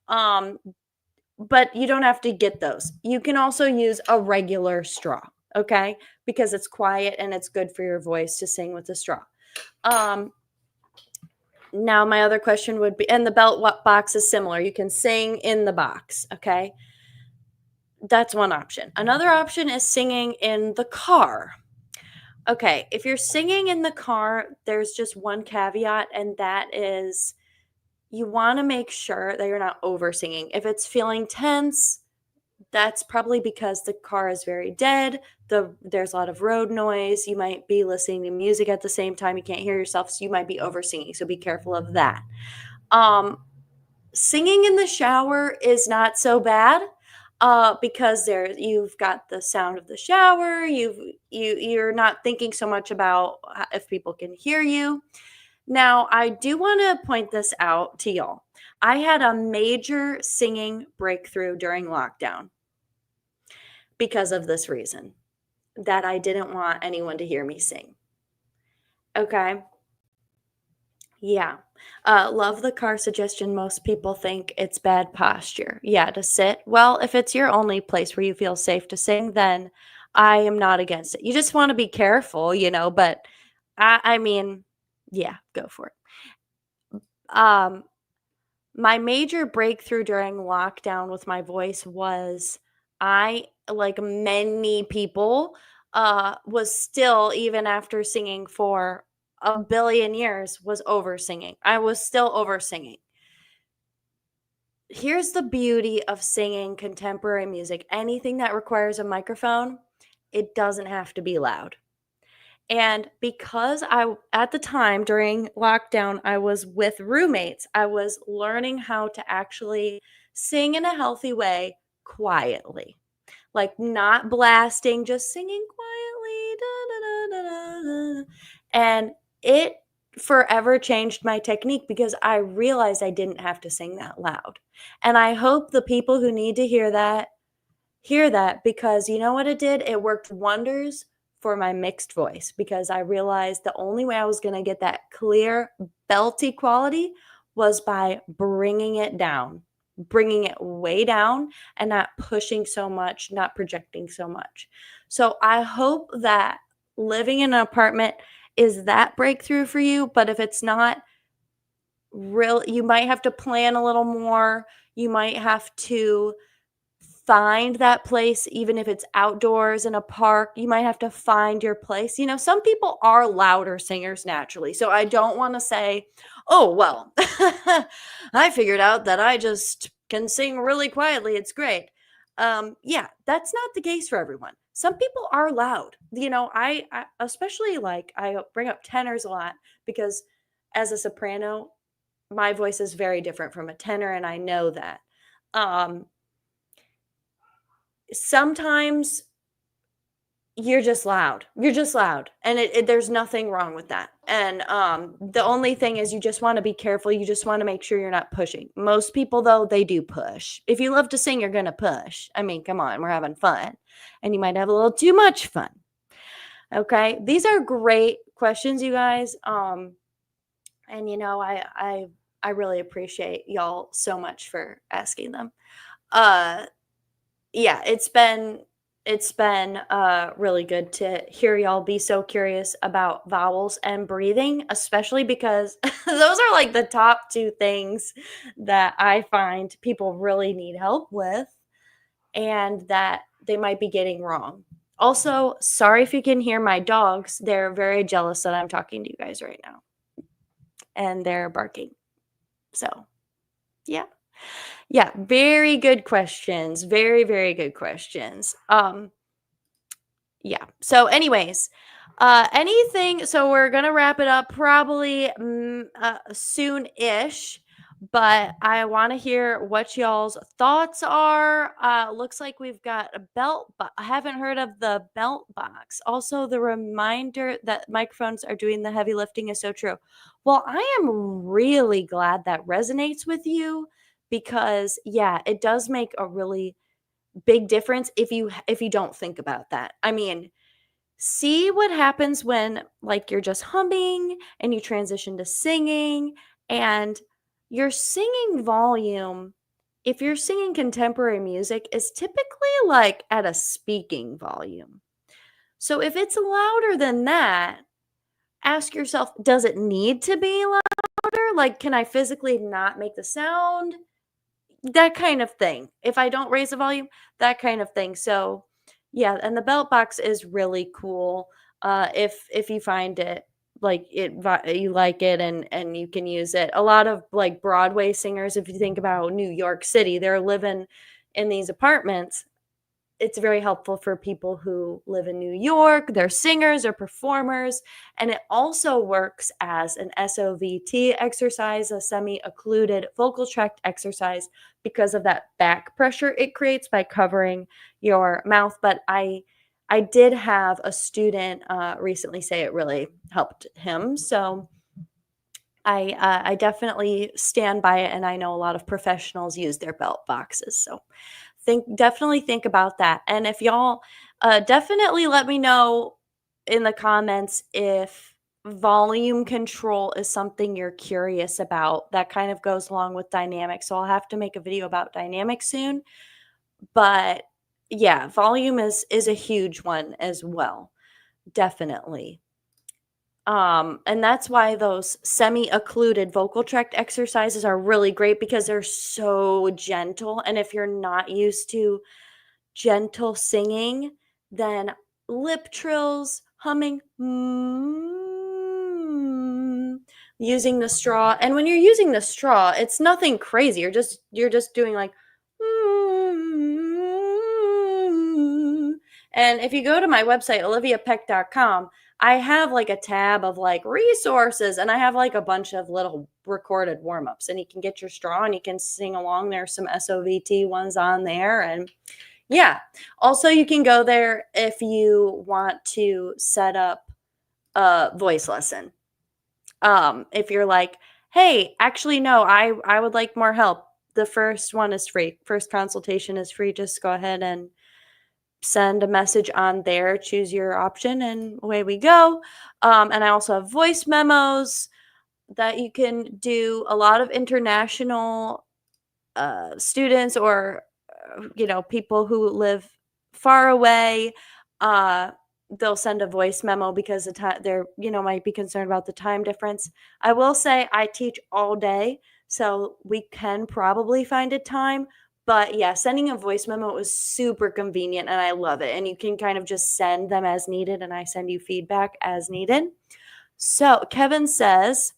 But you don't have to get those. You can also use a regular straw, okay? Because it's quiet and it's good for your voice to sing with a straw. Now, my other question would be, and the belt box is similar. You can sing in the box, okay? That's one option. Another option is singing in the car. Okay, if you're singing in the car, there's just one caveat, and that is you want to make sure that you're not over singing. If it's feeling tense, that's probably because the car is very dead. There's a lot of road noise. You might be listening to music at the same time. You can't hear yourself, so you might be over singing. So be careful of that. Singing in the shower is not so bad because you've got the sound of the shower. You're not thinking so much about if people can hear you. Now, I do want to point this out to y'all. I had a major singing breakthrough during lockdown because of this reason, that I didn't want anyone to hear me sing. Okay. Yeah. Love the car suggestion. Most people think it's bad posture. Yeah, to sit. Well, if it's your only place where you feel safe to sing, then I am not against it. You just want to be careful, but I mean, yeah, go for it. My major breakthrough during lockdown with my voice was I, like many people, was still, even after singing for a billion years, was over singing. I was still over singing. Here's the beauty of singing contemporary music. Anything that requires a microphone, it doesn't have to be loud. And because at the time during lockdown, I was with roommates, I was learning how to actually sing in a healthy way quietly, like not blasting, just singing quietly. Da, da, da, da, da. And it forever changed my technique because I realized I didn't have to sing that loud. And I hope the people who need to hear that, because you know what it did? It worked wonders for my mixed voice, because I realized the only way I was going to get that clear, belty quality was by bringing it down, bringing it way down and not pushing so much, not projecting so much. So I hope that living in an apartment is that breakthrough for you. But if it's not real, you might have to plan a little more. You might have to find that place, even if it's outdoors in a park. You might have to find your place. Some people are louder singers naturally. So I don't want to say, oh, well, I figured out that I just can sing really quietly. It's great. Yeah, that's not the case for everyone. Some people are loud. I especially, like, I bring up tenors a lot because as a soprano, my voice is very different from a tenor, and I know that. Sometimes you're just loud. And there's nothing wrong with that. And the only thing is, you just want to be careful. You just want to make sure you're not pushing. Most people, though, they do push. If you love to sing, you're going to push. I mean, come on, we're having fun. And you might have a little too much fun. Okay. These are great questions, you guys. And I really appreciate y'all so much for asking them. Yeah, it's been really good to hear y'all be so curious about vowels and breathing, especially because those are like the top two things that I find people really need help with, and that they might be getting wrong. Also, sorry if you can hear my dogs. They're very jealous that I'm talking to you guys right now. And they're barking. So, yeah. Yeah, very good questions. Very, very good questions. Yeah. So anyways, anything, so we're going to wrap it up probably soon-ish, but I want to hear what y'all's thoughts are. Looks like we've got a belt, but I haven't heard of the belt box. Also, the reminder that microphones are doing the heavy lifting is so true. Well, I am really glad that resonates with you because yeah, it does make a really big difference if you don't think about that. I mean, see what happens when like you're just humming and you transition to singing and your singing volume, if you're singing contemporary music, is typically like at a speaking volume. So if it's louder than that, ask yourself, does it need to be louder? Like, can I physically not make the sound? That kind of thing. If I don't raise the volume, that kind of thing. So, yeah, and the belt box is really cool. If you find it like you like it and you can use it. A lot of like Broadway singers, if you think about New York City, they're living in these apartments. It's very helpful for people who live in New York. They're singers or performers. And it also works as an SOVT exercise, a semi-occluded vocal tract exercise, because of that back pressure it creates by covering your mouth. But I did have a student recently say it really helped him. So I definitely stand by it. And I know a lot of professionals use their belt boxes. So definitely think about that. And if y'all definitely let me know in the comments if volume control is something you're curious about. That kind of goes along with dynamics. So I'll have to make a video about dynamics soon. But yeah, volume is a huge one as well. Definitely. And that's why those semi-occluded vocal tract exercises are really great because they're so gentle. And if you're not used to gentle singing, then lip trills, humming, using the straw. And when you're using the straw, it's nothing crazy. You're just doing like, and if you go to my website, oliviapeck.com, I have like a tab of like resources and I have like a bunch of little recorded warm-ups and you can get your straw and you can sing along. There's some SOVT ones on there. And yeah, also you can go there if you want to set up a voice lesson. If you're like, hey, actually, no, I would like more help. The first one is free. First consultation is free. Just go ahead and send a message on there, choose your option, and away we go. And I also have voice memos that you can do. A lot of international students or people who live far away, they'll send a voice memo because the time they're might be concerned about the time difference. I will say I teach all day, so we can probably find a time. But yeah, sending a voice memo is super convenient and I love it. And you can kind of just send them as needed and I send you feedback as needed. So Kevin says,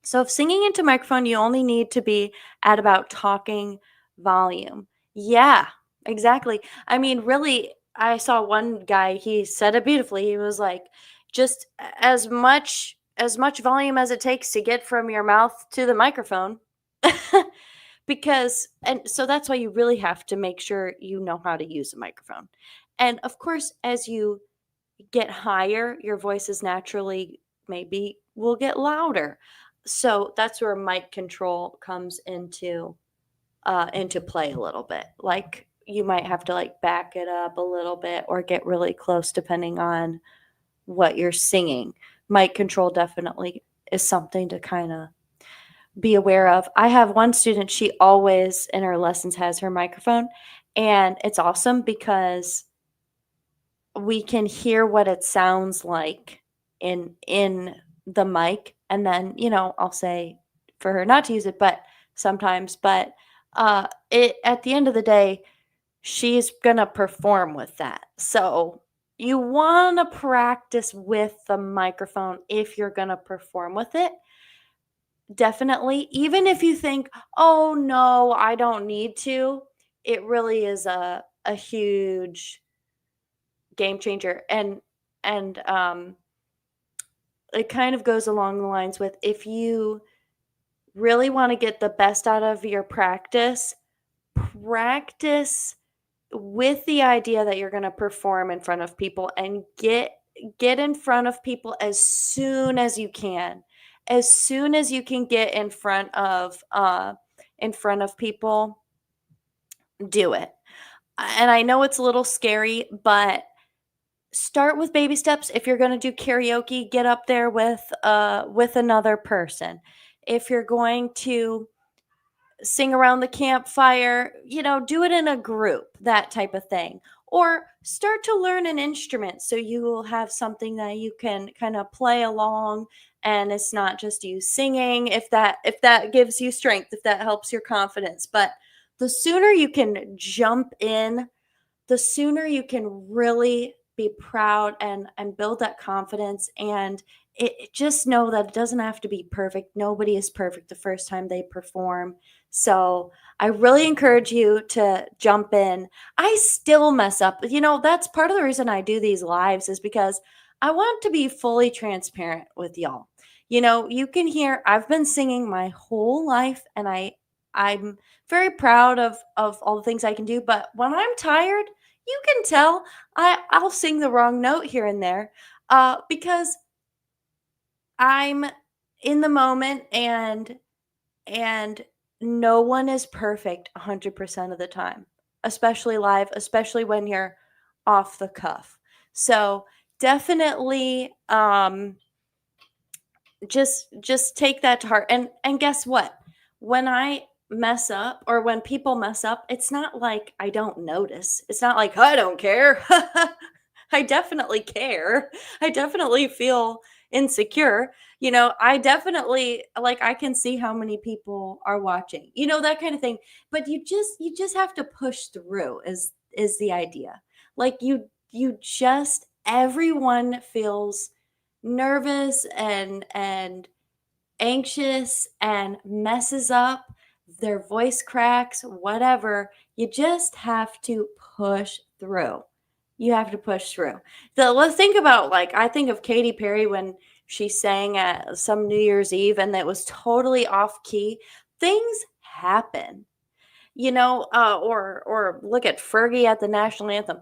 so if singing into microphone, you only need to be at about talking volume. Yeah, exactly. I mean, really, I saw one guy, he said it beautifully. He was like, just as much volume as it takes to get from your mouth to the microphone. And so that's why you really have to make sure you know how to use a microphone. And of course, as you get higher, your voice is naturally maybe will get louder. So that's where mic control comes into play a little bit. Like you might have to like back it up a little bit or get really close depending on what you're singing. Mic control definitely is something to kind of be aware of. I have one student, she always in her lessons has her microphone, and it's awesome because we can hear what it sounds like in the mic. And then, I'll say for her not to use it, but sometimes, it at the end of the day, she's going to perform with that. So you want to practice with the microphone if you're going to perform with it. Definitely. Even if you think, oh no, I don't need to, it really is a huge game changer. And it kind of goes along the lines with, if you really want to get the best out of your practice with the idea that you're going to perform in front of people, and get in front of people as soon as you can. As soon as you can get in front of people, do it. And I know it's a little scary, but start with baby steps. If you're going to do karaoke, get up there with another person. If you're going to sing around the campfire, do it in a group, that type of thing. Or start to learn an instrument so you will have something that you can kind of play along, and it's not just you singing, if that gives you strength, if that helps your confidence. But the sooner you can jump in, the sooner you can really be proud and build that confidence. And just know that it doesn't have to be perfect. Nobody is perfect the first time they perform. So I really encourage you to jump in. I still mess up. That's part of the reason I do these lives, is because I want to be fully transparent with y'all. You can hear I've been singing my whole life, and I'm very proud of all the things I can do. But when I'm tired, you can tell I'll sing the wrong note here and there, because I'm in the moment, and no one is perfect 100% of the time, especially live, especially when you're off the cuff. So definitely just take that to heart. And guess what? When I mess up, or when people mess up, it's not like I don't notice. It's not like I don't care. I definitely care. I definitely feel insecure. I definitely, like, I can see how many people are watching, that kind of thing. But you just have to push through, is the idea. Like, everyone feels nervous and anxious and messes up, their voice cracks, whatever. You just have to push through. You have to push through. Let's think about, like, I think of Katy Perry when she sang at some New Year's Eve and that was totally off key. Things happen, or look at Fergie at the national anthem.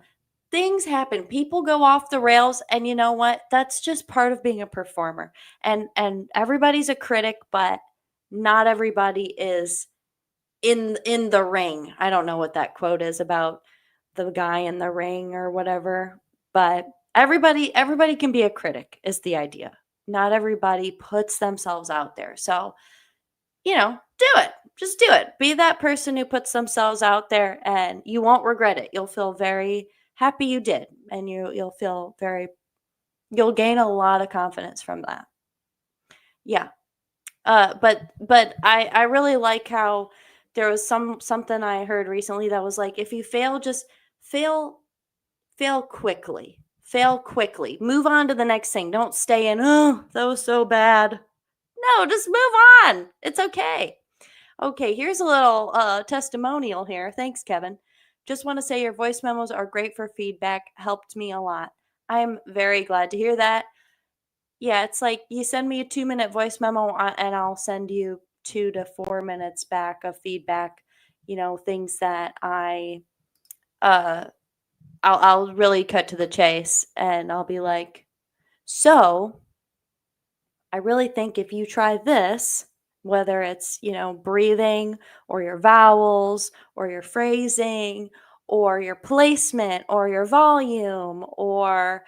Things happen. People go off the rails, and you know what? That's just part of being a performer. And everybody's a critic, but not everybody is in the ring. I don't know what that quote is about the guy in the ring or whatever, but everybody can be a critic, is the idea. Not everybody puts themselves out there. So, do it. Just do it. Be that person who puts themselves out there, and you won't regret it. You'll feel very happy you did, and you'll gain a lot of confidence from that. Yeah. But I really like how there was something I heard recently that was like, if you fail, just fail quickly. Fail quickly. Move on to the next thing. Don't stay in, oh, that was so bad. No, just move on. It's okay. Okay, here's a little testimonial here. Thanks, Kevin. Just want to say your voice memos are great for feedback. Helped me a lot. I'm very glad to hear that. Yeah, it's like you send me a 2-minute voice memo, and I'll send you 2 to 4 minutes back of feedback. Things that I'll really cut to the chase, and I'll be like, so I really think if you try this, whether it's, breathing, or your vowels, or your phrasing, or your placement, or your volume, or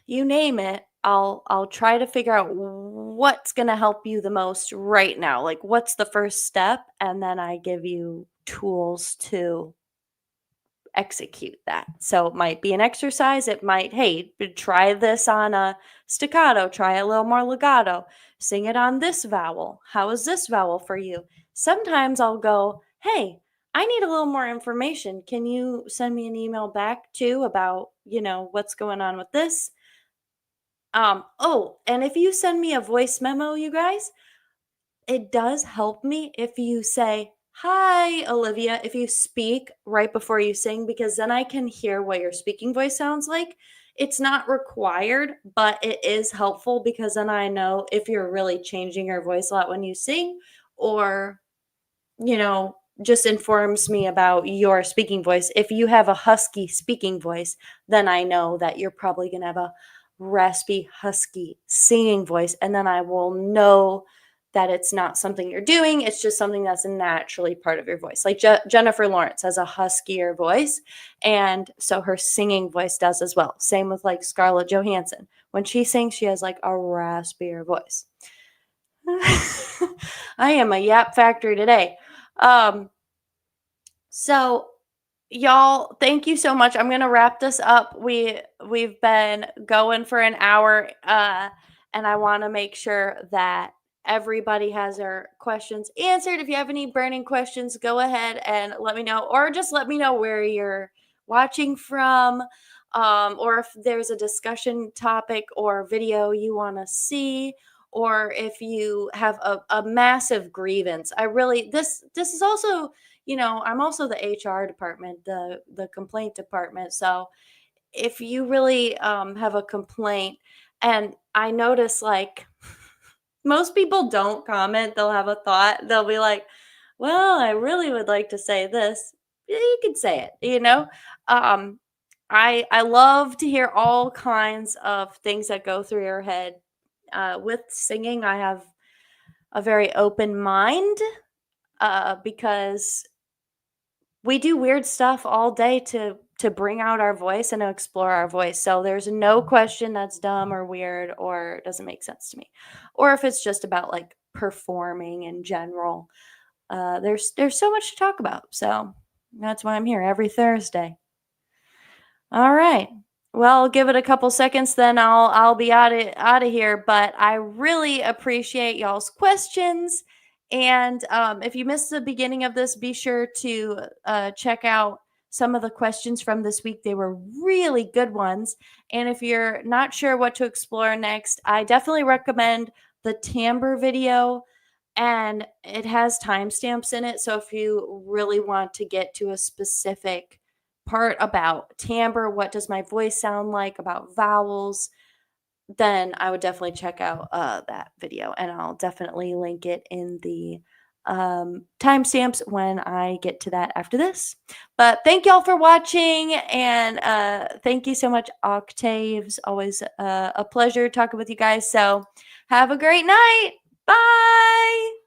you name it, I'll try to figure out what's going to help you the most right now. Like, what's the first step? And then I give you tools to execute that. So it might be an exercise. It might, hey, try this on a staccato, try a little more legato, sing it on this vowel. How is this vowel for you? Sometimes I'll go, hey, I need a little more information. Can you send me an email back too about, what's going on with this? Oh, and if you send me a voice memo, you guys, it does help me if you say, "Hi, Olivia," if you speak right before you sing, because then I can hear what your speaking voice sounds like. It's not required, but it is helpful because then I know if you're really changing your voice a lot when you sing, or, just informs me about your speaking voice. If you have a husky speaking voice, then I know that you're probably going to have a raspy, husky singing voice. And then I will know that it's not something you're doing. It's just something that's naturally part of your voice. Like Jennifer Lawrence has a huskier voice. And so her singing voice does as well. Same with like Scarlett Johansson. When she sings, she has like a raspier voice. I am a yap factory today. So y'all, thank you so much. I'm gonna wrap this up. We've been going for an hour, and I want to make sure that everybody has their questions answered. If you have any burning questions, go ahead and let me know, or just let me know where you're watching from, or if there's a discussion topic or video you want to see, or if you have a massive grievance. This is also, I'm also the HR department, the complaint department. So if you really have a complaint, and I notice like most people don't comment, they'll have a thought, they'll be like, well, I really would like to say this. Yeah, you can say it. I love to hear all kinds of things that go through your head. With singing, I have a very open mind, because we do weird stuff all day to bring out our voice and to explore our voice. So there's no question that's dumb or weird or doesn't make sense to me. Or if it's just about like performing in general, there's so much to talk about. So that's why I'm here every Thursday. All right. Well, I'll give it a couple seconds, then I'll be out of here. But I really appreciate y'all's questions. And if you missed the beginning of this, be sure to check out some of the questions from this week. They were really good ones. And if you're not sure what to explore next, I definitely recommend the timbre video. And it has timestamps in it. So if you really want to get to a specific part about timbre, what does my voice sound like, about vowels, then I would definitely check out that video, and I'll definitely link it in the timestamps when I get to that after this. But thank y'all for watching, and thank you so much, Octaves. Always a pleasure talking with you guys. So have a great night. Bye.